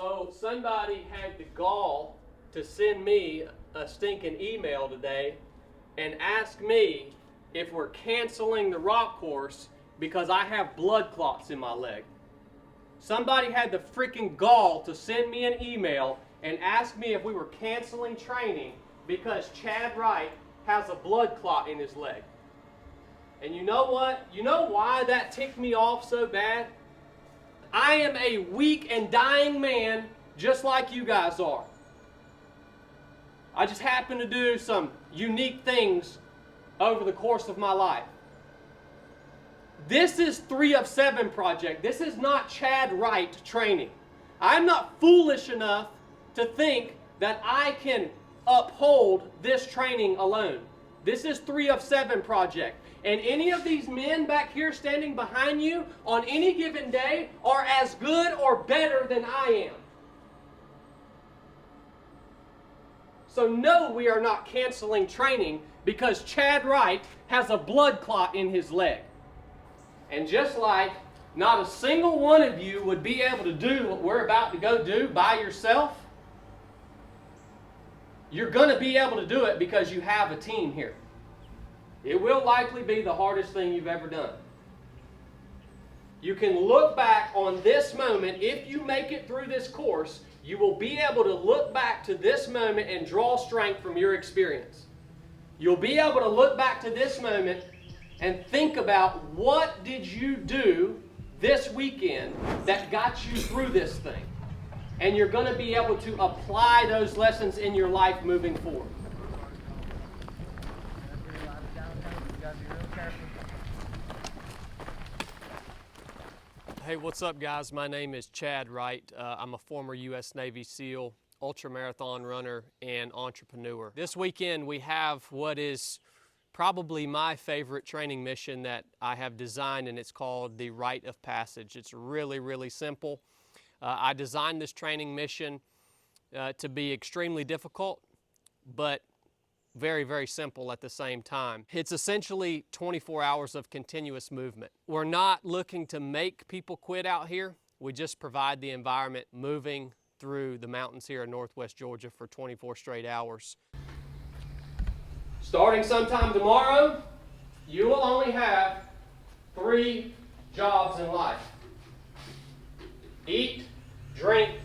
So somebody had the gall to send me a stinking email today and ask me if we're canceling the rock course because I have blood clots in my leg. Somebody had the freaking gall to send me an email and ask me if we were canceling training because Chad Wright has a blood clot in his leg. And you know what? You know why that ticked me off so bad? I am a weak and dying man just like you guys are. I just happen to do some unique things over the course of my life. This is 3 of 7 project. This is not Chad Wright training. I'm not foolish enough to think that I can uphold this training alone. This is 3 of 7 project. And any of these men back here standing behind you on any given day are as good or better than I am. So no, we are not canceling training because Chad Wright has a blood clot in his leg. And just like not a single one of you would be able to do what we're about to go do by yourself, you're going to be able to do it because you have a team here. It will likely be the hardest thing you've ever done. You can look back on this moment. If you make it through this course, you will be able to look back to this moment and draw strength from your experience. You'll be able to look back to this moment and think about what did you do this weekend that got you through this thing. And you're going to be able to apply those lessons in your life moving forward. Hey, what's up, guys? My name is Chad Wright. I'm a former U.S. Navy SEAL, ultramarathon runner, and entrepreneur. This weekend we have what is probably my favorite training mission that I have designed, and it's called the Rite of Passage. It's really, really simple. I designed this training mission to be extremely difficult, but very, very simple at the same time. It's essentially 24 hours of continuous movement. We're not looking to make people quit out here. We just provide the environment moving through the mountains here in Northwest Georgia for 24 straight hours. Starting sometime tomorrow, you will only have 3 jobs in life. Eat, drink,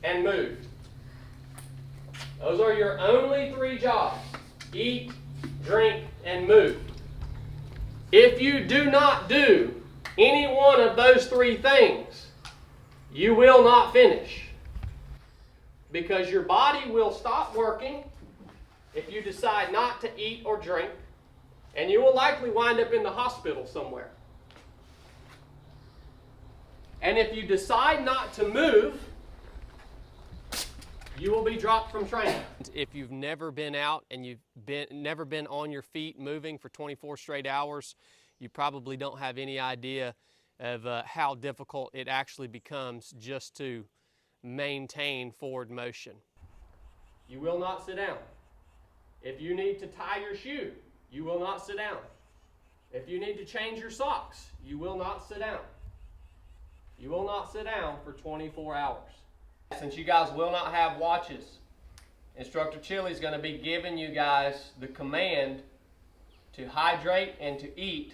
and move. Those are your only 3 jobs. Eat, drink, and move. If you do not do any one of those 3 things, you will not finish. Because your body will stop working if you decide not to eat or drink, and you will likely wind up in the hospital somewhere. And if you decide not to move, you will be dropped from training. If you've never been out and you've never been on your feet moving for 24 straight hours, you probably don't have any idea of how difficult it actually becomes just to maintain forward motion. You will not sit down. If you need to tie your shoe, you will not sit down. If you need to change your socks, you will not sit down. You will not sit down for 24 hours. Since you guys will not have watches, Instructor Chili is going to be giving you guys the command to hydrate and to eat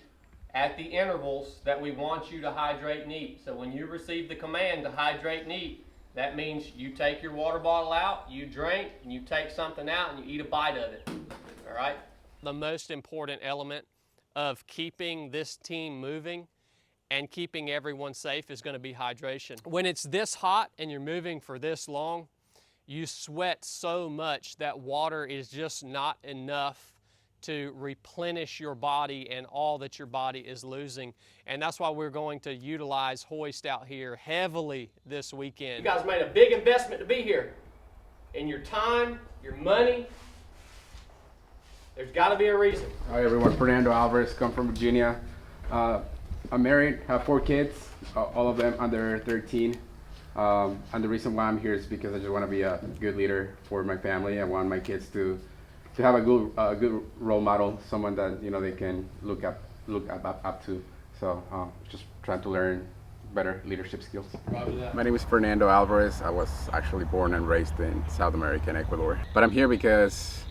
at the intervals that we want you to hydrate and eat. So when you receive the command to hydrate and eat, that means you take your water bottle out, you drink, and you take something out and you eat a bite of it. All right? The most important element of keeping this team moving and keeping everyone safe is going to be hydration. When it's this hot and you're moving for this long, you sweat so much that water is just not enough to replenish your body and all that your body is losing. And that's why we're going to utilize hoist out here heavily this weekend. You guys made a big investment to be here. In your time, your money. There's got to be a reason. Hi everyone, Fernando Alvarez, come from Virginia. I'm married, have 4 kids, all of them under 13. And the reason why I'm here is because I just want to be a good leader for my family. I want my kids to have a good role model, someone that they can look up to. So just trying to learn better leadership skills. Roger that. My name is Fernando Alvarez. I was actually born and raised in South America, in Ecuador. But I'm here because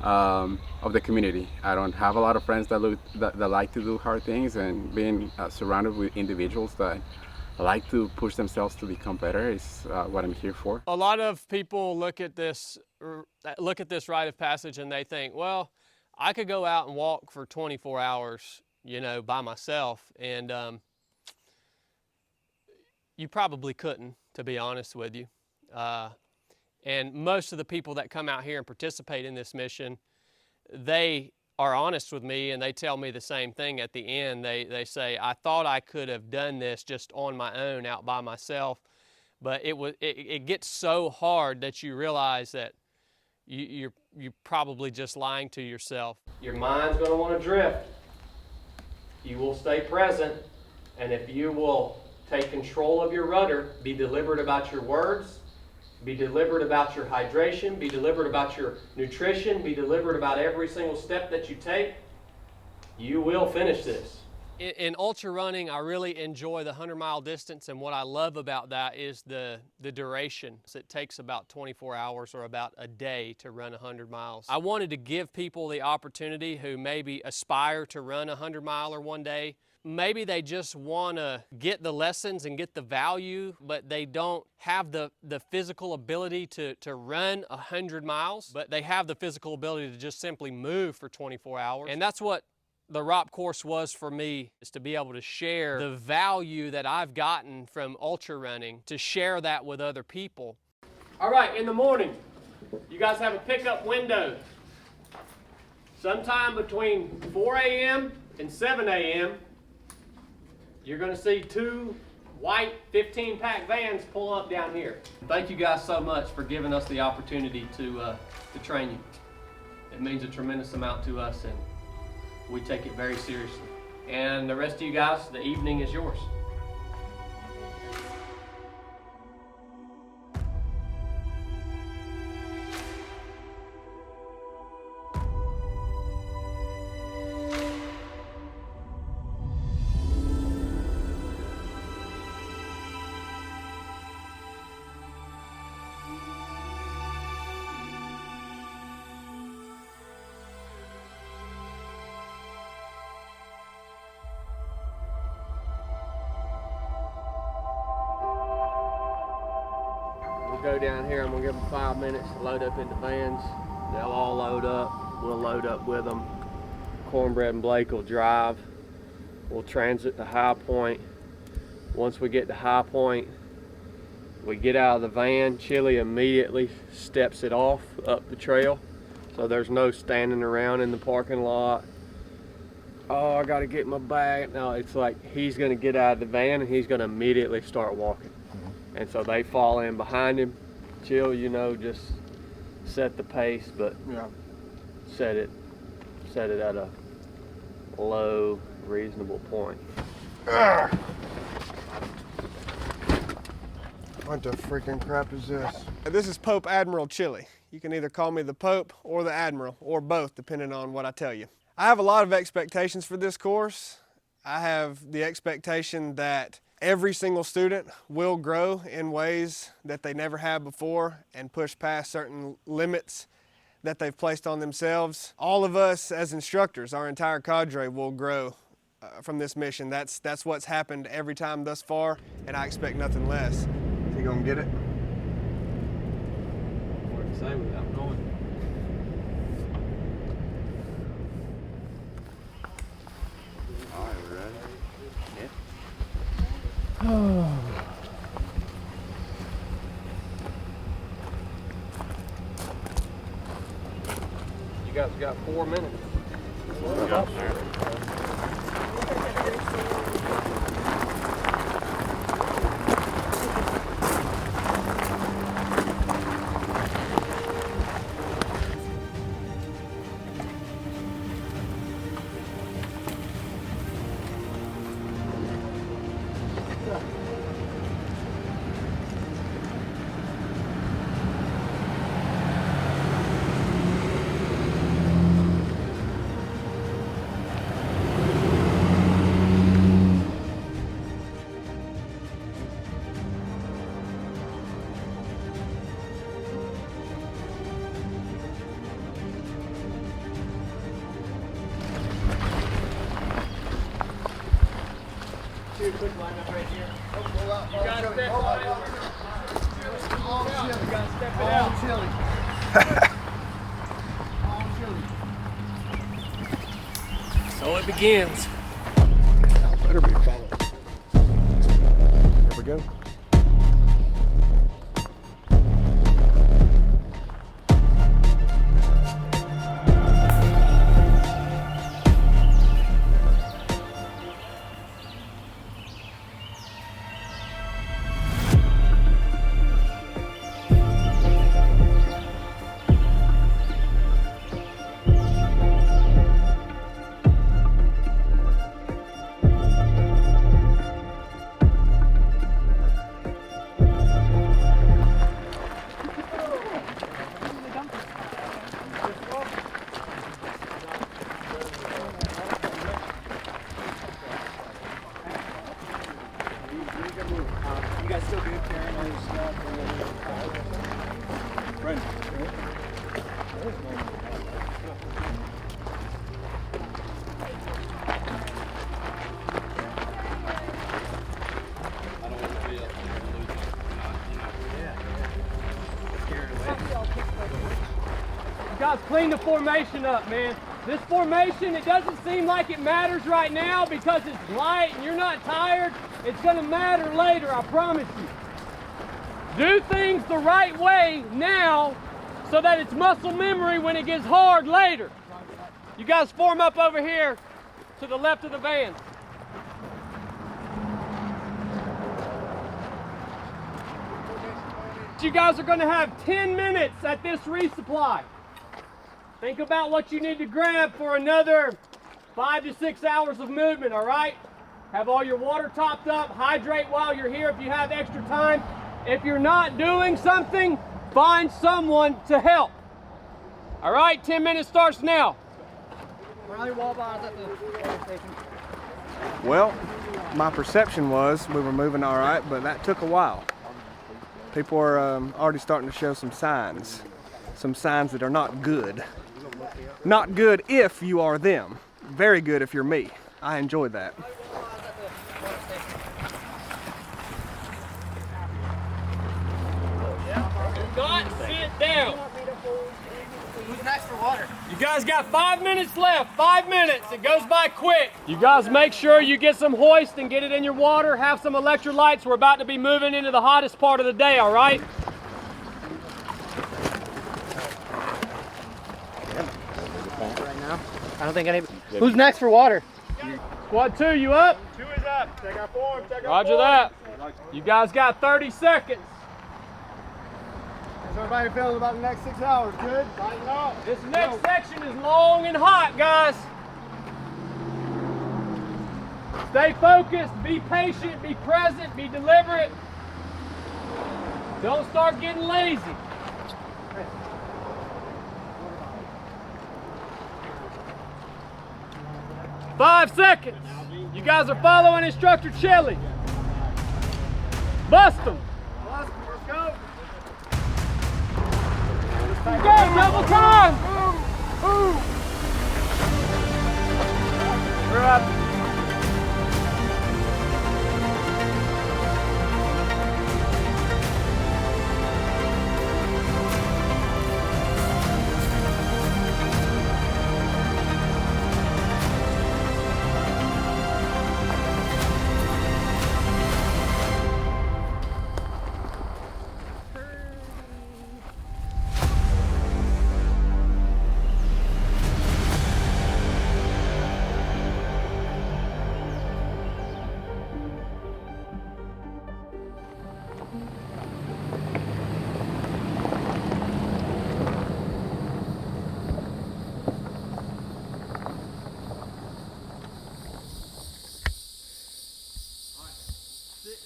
of the community. I don't have a lot of friends that like to do hard things, and being surrounded with individuals that like to push themselves to become better is what I'm here for. A lot of people look at this rite of passage and they think, well, I could go out and walk for 24 hours, you know, by myself, and you probably couldn't, to be honest with you. And most of the people that come out here and participate in this mission, they are honest with me and they tell me the same thing at the end. They say, I thought I could have done this just on my own, out by myself, but it gets so hard that you realize that you're probably just lying to yourself. Your mind's going to want to drift. You will stay present, and if you will take control of your rudder, be deliberate about your words, be deliberate about your hydration, be deliberate about your nutrition, be deliberate about every single step that you take, you will finish this. In ultra running, I really enjoy the 100-mile distance, and what I love about that is the duration. It takes about 24 hours or about a day to run 100 miles. I wanted to give people the opportunity who maybe aspire to run a 100-miler one day. Maybe they just want to get the lessons and get the value, but they don't have the physical ability to run 100 miles, but they have the physical ability to just simply move for 24 hours. And that's what the ROP course was for me, is to be able to share the value that I've gotten from ultra running, to share that with other people. All right, in the morning, you guys have a pickup window. Sometime between 4 a.m. and 7 a.m., you're gonna see 2 white 15-pack vans pull up down here. Thank you guys so much for giving us the opportunity to train you. It means a tremendous amount to us, and we take it very seriously. And the rest of you guys, the evening is yours. Go down here, I'm gonna give them 5 minutes to load up into vans. They'll all load up, we'll load up with them. Cornbread and Blake will drive. We'll transit to High Point. Once we get to High Point, we get out of the van. Chili immediately steps it off up the trail, so there's no standing around in the parking lot. Oh, I gotta get my bag. No, it's like he's gonna get out of the van and he's gonna immediately start walking. And so they fall in behind him. Chill, you know, just set the pace, but yeah, set it at a low, reasonable point. What the freaking crap is this? This is Pope Admiral Chili. You can either call me the Pope or the Admiral, or both, depending on what I tell you. I have a lot of expectations for this course. I have the expectation that every single student will grow in ways that they never have before and push past certain limits that they've placed on themselves. All of us as instructors, our entire cadre, will grow from this mission. That's what's happened every time thus far, and I expect nothing less. Is he gonna get it? Hard to say without knowing. All right, we're ready. You guys got 4 minutes. So it begins. Better be followed. There we go. Guys, clean the formation up, man. This formation, it doesn't seem like it matters right now because it's light and you're not tired. It's gonna matter later, I promise you. Do things the right way now so that it's muscle memory when it gets hard later. You guys form up over here to the left of the van. You guys are gonna have 10 minutes at this resupply. Think about what you need to grab for another 5 to 6 hours of movement, all right? Have all your water topped up, hydrate while you're here if you have extra time. If you're not doing something, find someone to help. All right, 10 minutes starts now. Well, my perception was we were moving all right, but that took a while. People are already starting to show some signs that are not good. Not good if you are them. Very good if you're me. I enjoyed that. Do not sit down. Who's next for water? You guys got 5 minutes left. 5 minutes. It goes by quick. You guys make sure you get some hoist and get it in your water. Have some electrolytes. We're about to be moving into the hottest part of the day, all right? Right now? I don't think any. Who's next for water? Squad 2, you up? 2 is up. Take our form. Roger that. You guys got 30 seconds. How's everybody feeling about the next 6 hours? Good? This next section is long and hot, guys. Stay focused, be patient, be present, be deliberate. Don't start getting lazy. Five seconds. You guys are following Instructor Chili. Bust them. Let's go. Go, double time. We're up.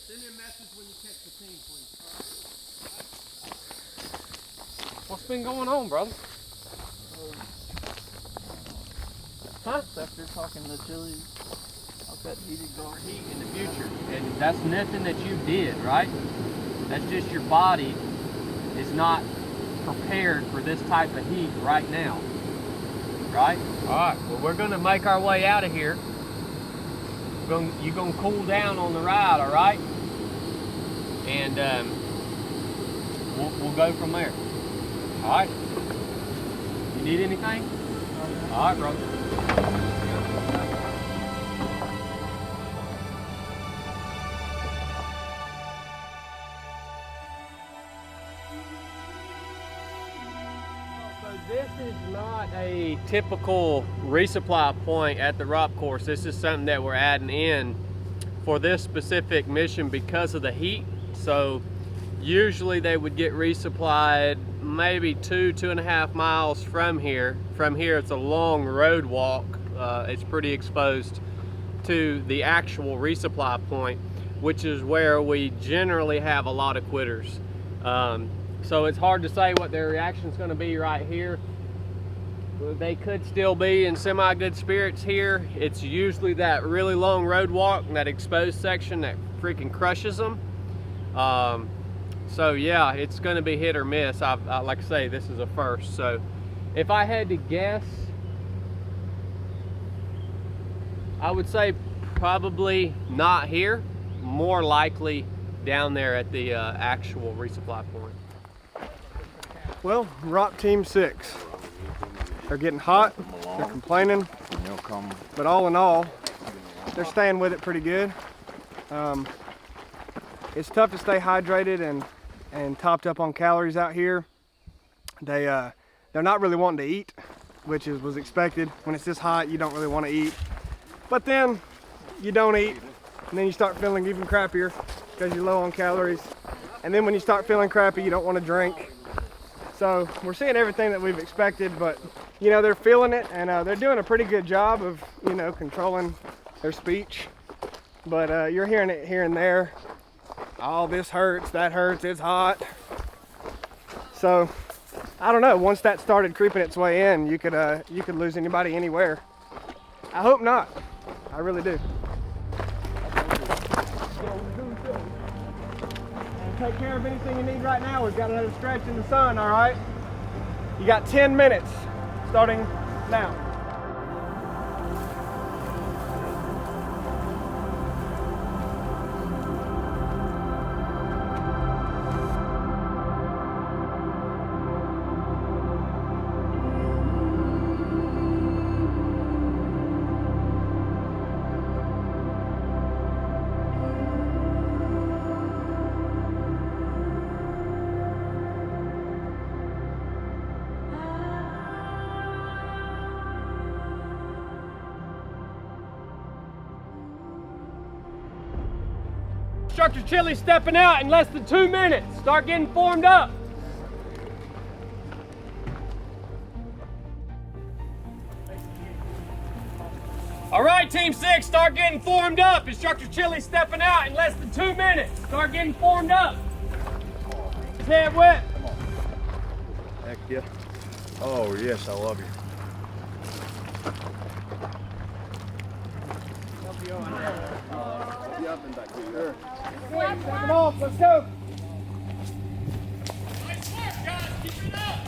Send me a message when you catch the team, please. What's been going on, brother? Huh? After talking to Chili, I'll bet heated guard. Heat in the future, and that's nothing that you did, right? That's just your body is not prepared for this type of heat right now, right? All right, well, we're gonna make our way out of here. you're gonna cool down on the ride, all right? And we'll go from there. All right? You need anything? All right, brother. This is not a typical resupply point at the ROP course. This is something that we're adding in for this specific mission because of the heat. So usually they would get resupplied maybe 2.5 miles from here. From here it's a long road walk. It's pretty exposed to the actual resupply point, which is where we generally have a lot of quitters. So it's hard to say what their reaction is going to be right here. They could still be in semi-good spirits here. It's usually that really long road walk and that exposed section that freaking crushes them. So yeah, it's going to be hit or miss. Like I say, this is a first. So if I had to guess, I would say probably not here. More likely down there at the actual resupply point. Well, ROP Team 6. They're getting hot, they're complaining, but all in all, they're staying with it pretty good. It's tough to stay hydrated and topped up on calories out here. They're not really wanting to eat, which was expected. When it's this hot, you don't really want to eat. But then you don't eat, and then you start feeling even crappier because you're low on calories. And then when you start feeling crappy, you don't want to drink. So we're seeing everything that we've expected, but you know, they're feeling it, and they're doing a pretty good job of, you know, controlling their speech. But you're hearing it here and there. Oh, this hurts, that hurts, it's hot. So I don't know, once that started creeping its way in, you could lose anybody anywhere. I hope not. I really do. Take care of anything you need right now. We've got another stretch in the sun, all right? You got 10 minutes starting now. Instructor Chili stepping out in less than 2 minutes. Start getting formed up. All right, Team 6, start getting formed up. Instructor Chili stepping out in less than 2 minutes. Start getting formed up. His head wet. Heck yeah. Oh yes, I love you. Come on, let's go. Nice work, guys. Keep it up.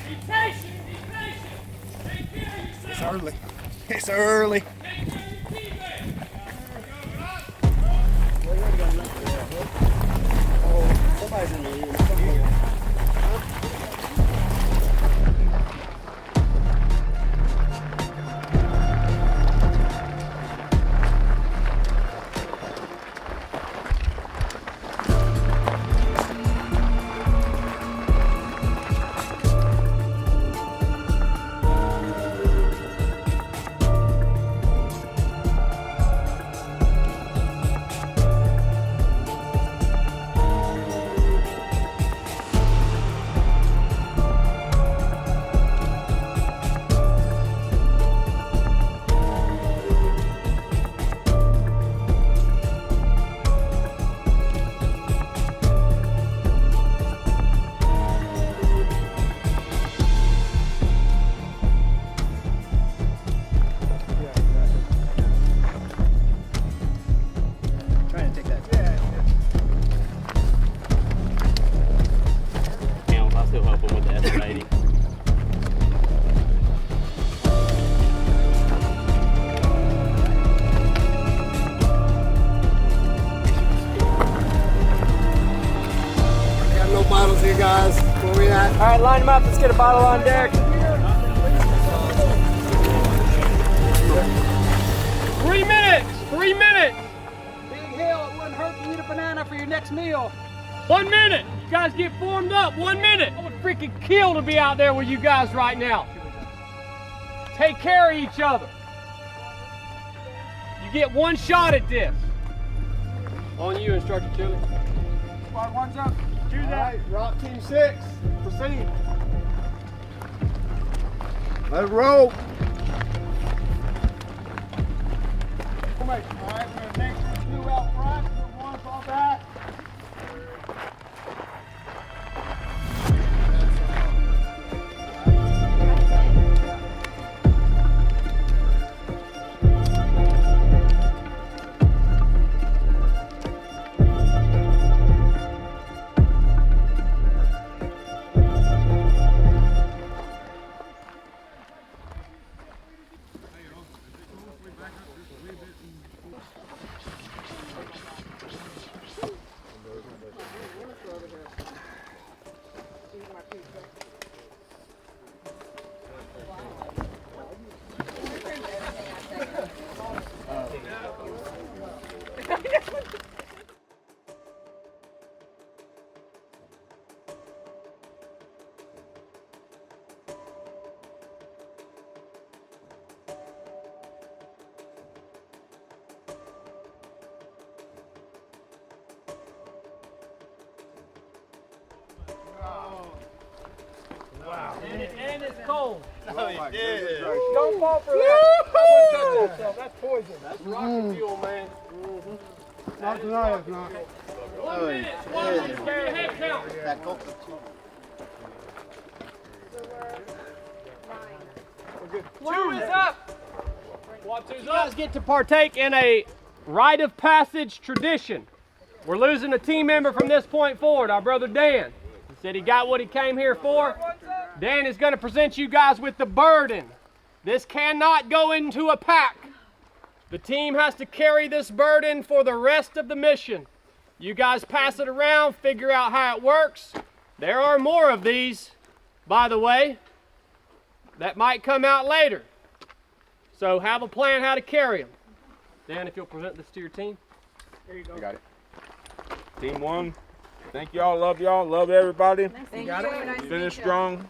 Be patient. Be patient. Take care of yourself. It's early. It's early. Take care of your teammates. Somebody's in the couple bottles here, guys. Where we at? All right, line them up. Let's get a bottle on deck. 3 minutes. 3 minutes. Big Hill, it wouldn't hurt to eat a banana for your next meal. 1 minute. You guys get formed up. 1 minute. I would freaking kill to be out there with you guys right now. Take care of each other. You get one shot at this. On you, Instructor Chili. Squad one's up. All right, rock team 6. Proceed. Let it roll. All right, we're going to take the 2 out front, the 1 fall back. And it's cold. Don't fall for that. I wouldn't touch that. That's poison. That's rocket fuel, man. Not tonight, it's not. 1 minute. 1 minute. Give me a head count. 2 is up. You guys get to partake in a rite of passage tradition. We're losing a team member from this point forward, our brother Dan. He said he got what he came here for. Dan is going to present you guys with the burden. This cannot go into a pack. The team has to carry this burden for the rest of the mission. You guys pass it around, figure out how it works. There are more of these, by the way, that might come out later. So have a plan how to carry them. Dan, if you'll present this to your team. Here you go. I got it. Team 1, thank y'all, love everybody. Thank you. Nice to Finish meet you. strong.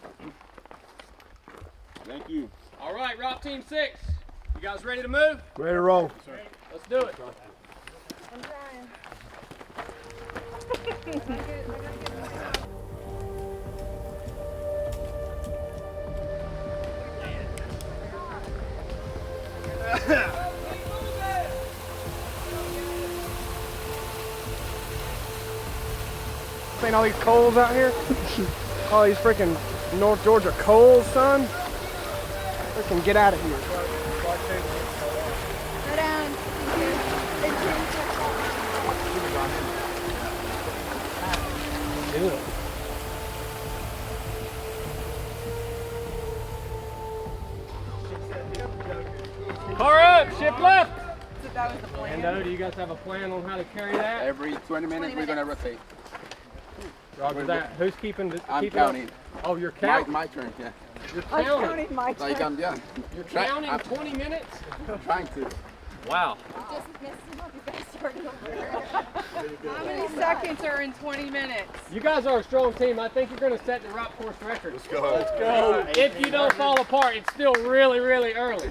Thank you. All right, Rock Team 6. You guys ready to move? Ready to roll. Let's do it. I'm trying. Seen all these coals out here? All these freaking North Georgia coals, son. Freaking get out of here. Sit down. Thank you. Car up, shift left. So that was the plan. Ando, do you guys have a plan on how to carry that? Every 20 minutes, we're going to rotate. Roger that. Who's keeping I'm keeping counting. Up? Oh, you're counting. My turn, yeah. You're I'm counting. counting my Like turn. yeah. You're Try- counting I'm 20 minutes? trying to. Wow. Just missed him up. You guys started over. How many seconds are in 20 minutes? You guys are a strong team. I think you're going to set the rock course record. Let's go. So if you don't fall apart, it's still really, really early.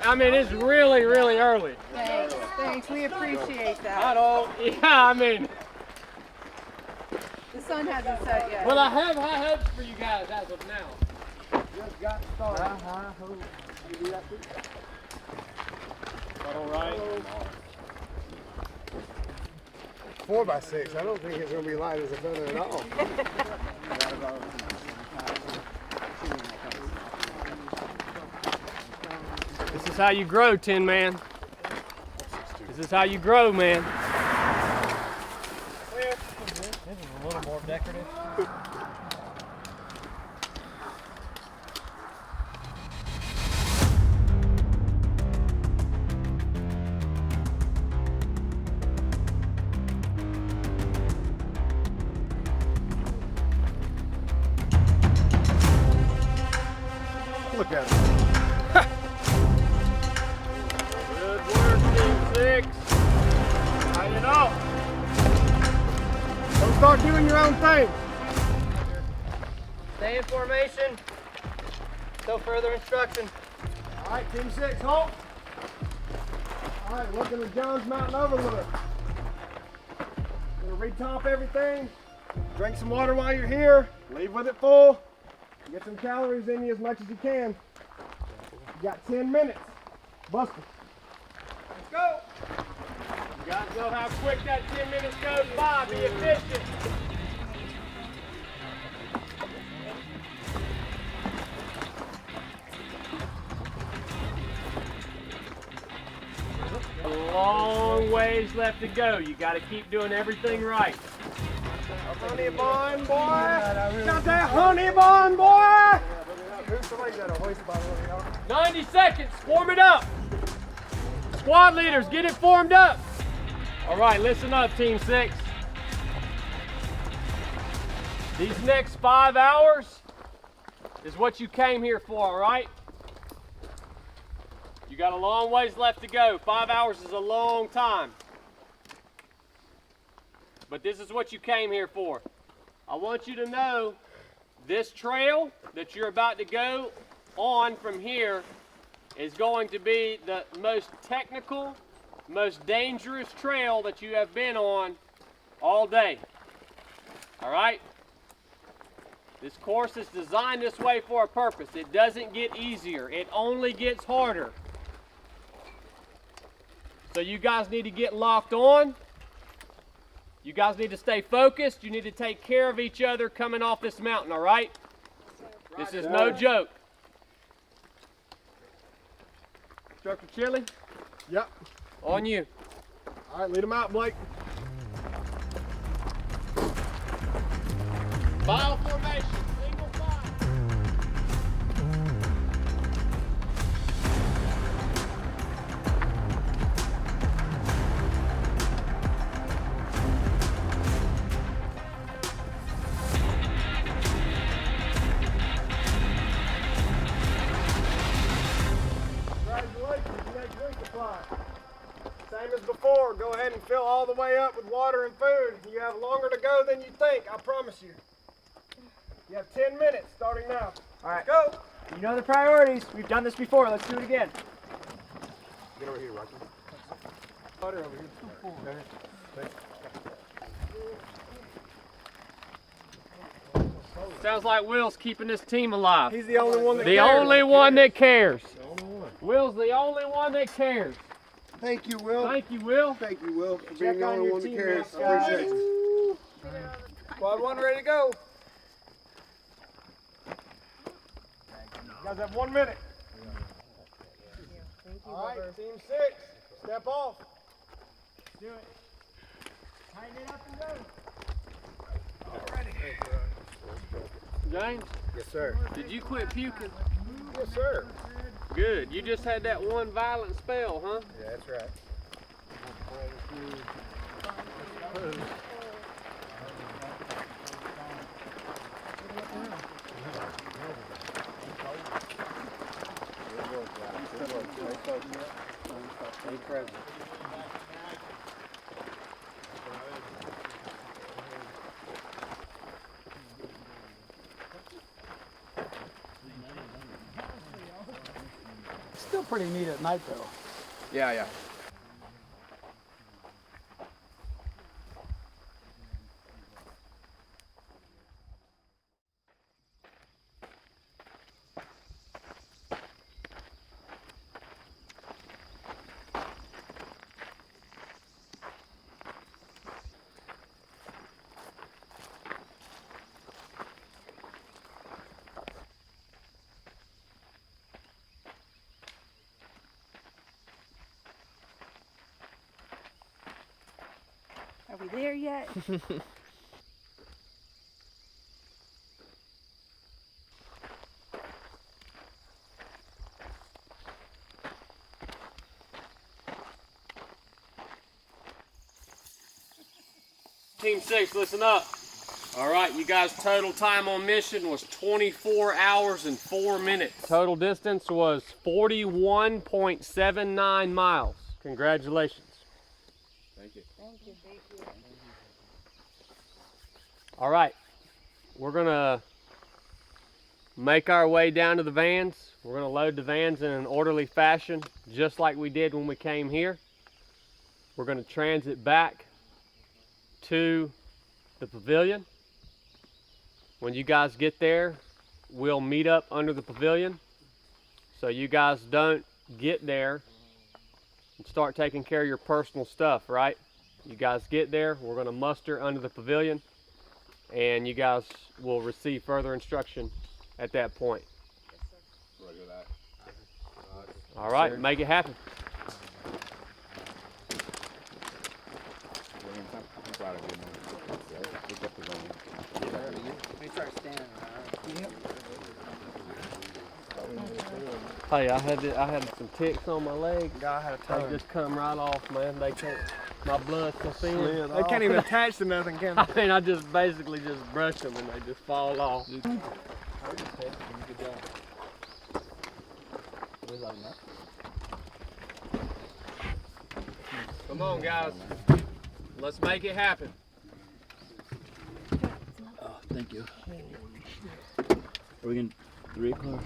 I mean, it's really, really early. Thanks. We appreciate that. I don't. Yeah, I mean. The sun hasn't set yet. Well, I have high hopes for you guys as of now. Just got started. All right. 4x6. I don't think it's gonna be light as a feather at all. This is how you grow, Tin Man. This is how you grow, man. This is a little more decorative. Look at it. Good work, Team 6. Tighten it up. Don't start doing your own thing. Stay in formation. No further instruction. All right, Team 6, halt. All right, look at the Jones Mountain overlook. Gonna retop everything. Drink some water while you're here. Leave with it full. Get some calories in you as much as you can. You got 10 minutes. Buster. Let's go. You guys know how quick that 10 minutes goes by. Be efficient. A long ways left to go. You got to keep doing everything right. Honey bun, boy. Got that honey bun, boy. 90 seconds. Form it up. Squad leaders, get it formed up. All right, listen up, Team 6. These next 5 hours is what you came here for, all right? You got a long ways left to go. 5 hours is a long time. But this is what you came here for. I want you to know this trail that you're about to go on from here is going to be the most technical, most dangerous trail that you have been on all day. All right? This course is designed this way for a purpose. It doesn't get easier. It only gets harder. So you guys need to get locked on. You guys need to stay focused. You need to take care of each other coming off this mountain, all right? This is no joke. Instructor Chili? Yep. On you. All right, lead them out, Blake. File formation, single file. Congratulations, you got drink supply. Same as before, go ahead and fill all the way up with water and food. You have longer to go than you think, I promise you. You have 10 minutes starting now. All right. Go. You know the priorities. We've done this before. Let's do it again. Get over here, Rocky. Water over here. Sounds like Will's keeping this team alive. He's the only one that The cares. only one that cares. Will's the only one that cares. Thank you, Will. Thank you, Will. Thank you, Will, for Check being the on only your one that teammates, cares. I appreciate guys. you. Squad 1 ready to go. You guys have 1 minute. All right, Team 6, step off. Do it. Tighten it up and go. James? Yes, sir. Did you quit puking? Yes, sir. Good. You just had that one violent spell, huh? Yeah, that's right. Stay present. Still pretty neat at night, though. Yeah, yeah. Are we there yet? Team 6, listen up. All right, you guys' total time on mission was 24 hours and 4 minutes. Total distance was 41.79 miles. Congratulations. Thank you. Thank you. All right, we're gonna make our way down to the vans. We're gonna load the vans in an orderly fashion, just like we did when we came here. We're gonna transit back to the pavilion. When you guys get there, we'll meet up under the pavilion. So you guys don't get there and start taking care of your personal stuff, right? You guys get there, we're gonna muster under the pavilion, and you guys will receive further instruction at that point. All right, make it happen. Hey, I had some ticks on my leg. I had a They ton. just come right off, man. They can't. My blood's so thin. They can't even attach to nothing, can I they? mean, I just basically just brush them and they just fall off. Come on, guys. Let's make it happen. Oh, thank you. Are we going 3 o'clock?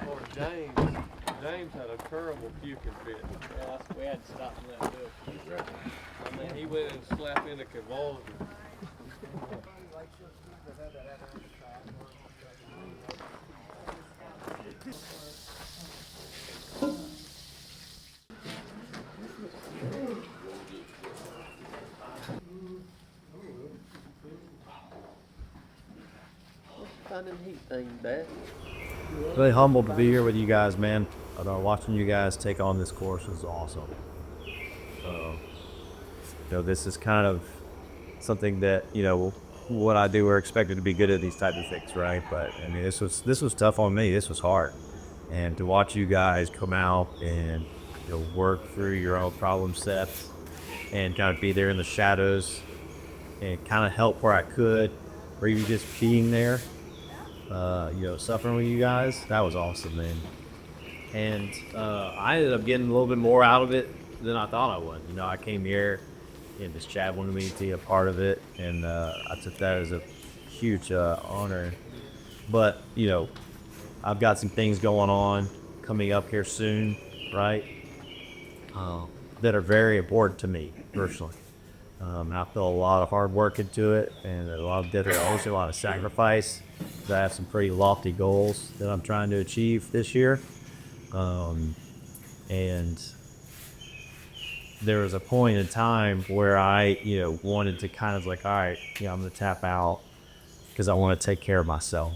Or James had a terrible puking fit. Yeah, we had to stop and let him do it. I mean, he went and slapped in a convulsion. Really humbled to be here with you guys, man. Watching you guys take on this course is awesome. This is kind of something that, what I do, we're expected to be good at these types of things, right? But I mean, this was tough on me. This was hard. And to watch you guys come out and work through your own problem sets and kind of be there in the shadows and kind of help where I could, or even just being there, suffering with you guys, that was awesome, man. And I ended up getting a little bit more out of it than I thought I would. I came here and this Chad wanted me to be a part of it, and I took that as a huge honor. But I've got some things going on coming up here soon, right? That are very important to me personally. I put a lot of hard work into it, and a lot of dedication, a lot of sacrifice. I have some pretty lofty goals that I'm trying to achieve this year. And there was a point in time where I, wanted to kind of like, all right, I'm going to tap out because I want to take care of myself,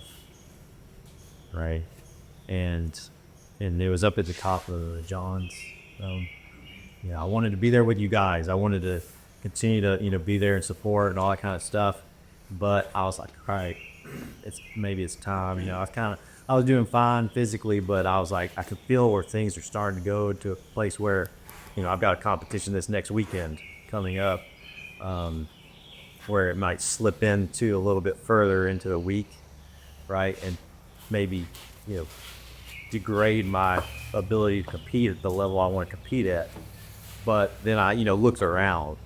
right? And it was up at the top of the Johns. I wanted to be there with you guys. I wanted to continue to, be there and support and all that kind of stuff. But I was like, all right, maybe it's time. I was doing fine physically, but I was like, I could feel where things are starting to go to a place where, I've got a competition this next weekend coming up, where it might slip into a little bit further into the week, right? And maybe, degrade my ability to compete at the level I want to compete at. But then I, looked around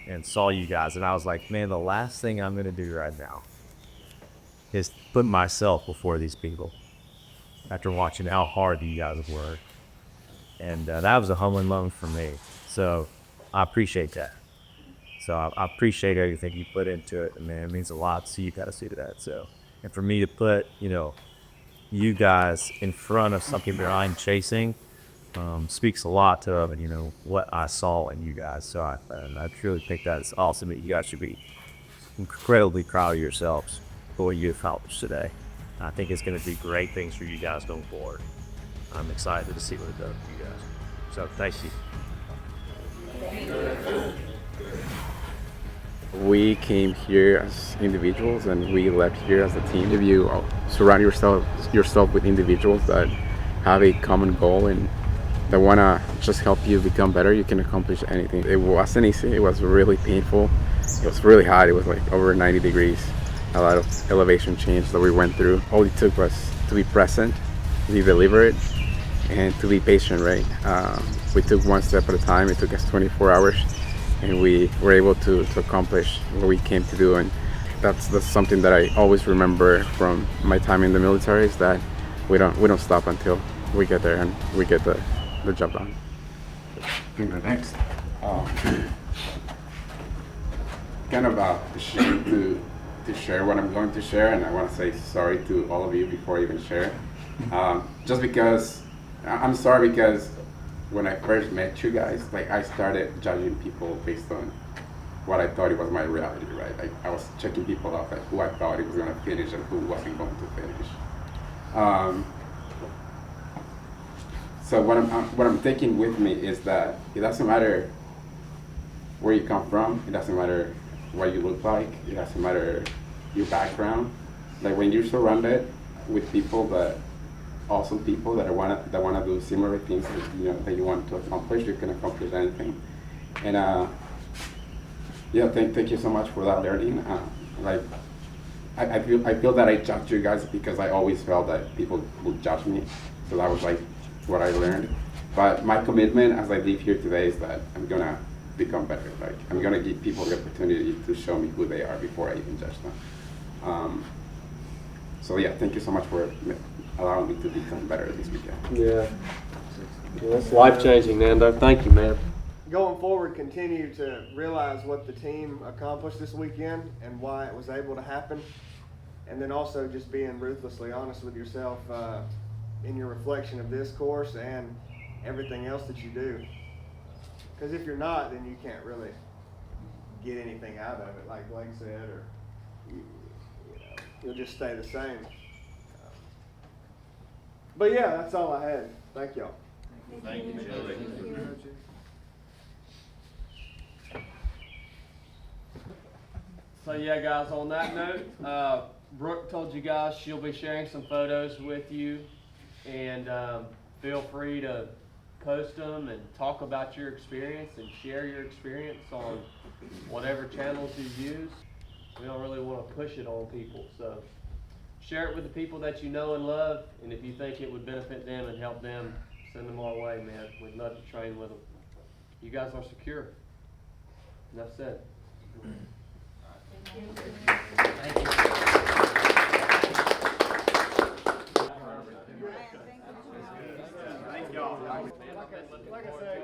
and saw you guys, and I was like, man, the last thing I'm gonna do right now is put myself before these people after watching how hard you guys work. And that was a humbling moment for me. So I appreciate that. So I appreciate everything you put into it. Man, it means a lot to see you guys do that. So, and for me to put, you guys in front of something that I'm chasing speaks a lot to what I saw in you guys. So I truly think that's awesome. You guys should be incredibly proud of yourselves for what you accomplished today. I think it's going to do great things for you guys going forward. I'm excited to see what it does for you guys. So thank you. We came here as individuals and we left here as a team. If you surround yourself with individuals that have a common goal and that want to just help you become better, you can accomplish anything. It wasn't easy. It was really painful. It was really hot. It was like over 90 degrees. A lot of elevation change that we went through. All it took was to be present, to be deliberate, and to be patient, right? We took one step at a time. It took us 24 hours, and we were able to accomplish what we came to do. And that's something that I always remember from my time in the military, is that we don't stop until we get there and we get the job done. Next. Kind of ashamed to share what I'm going to share, and I want to say sorry to all of you before I even share. Just because I'm sorry, because when I first met you guys, like, I started judging people based on what I thought it was my reality, right? Like, I was checking people out, like who I thought it was going to finish and who wasn't going to finish. So what I'm taking with me is that it doesn't matter where you come from, it doesn't matter what you look like, it doesn't matter your background. Like, when you're surrounded with people that awesome people that wanna do similar things that you want to accomplish, you can accomplish anything. And thank you so much for that learning. Like, I feel that I judged you guys because I always felt that people would judge me. So that was like what I learned. But my commitment as I leave here today is that I'm gonna become better. Like, I'm gonna give people the opportunity to show me who they are before I even judge them. So yeah, thank you so much for allowing me to become better this weekend. Yeah, it's life-changing, Nando. Thank you, man. Going forward, continue to realize what the team accomplished this weekend and why it was able to happen. And then also just being ruthlessly honest with yourself in your reflection of this course and everything else that you do. Because if you're not, then you can't really get anything out of it, like Blake said, or you'll just stay the same. But yeah, that's all I had. Thank y'all. Thank you, Joey. So yeah, guys, on that note, Brooke told you guys she'll be sharing some photos with you, and feel free to post them and talk about your experience and share your experience on whatever channels you use. We don't really want to push it on people, so share it with the people that you know and love, and if you think it would benefit them and help them, send them our way, man. We'd love to train with them. You guys are secure. Enough said. Thank you. Thank y'all. Like I said,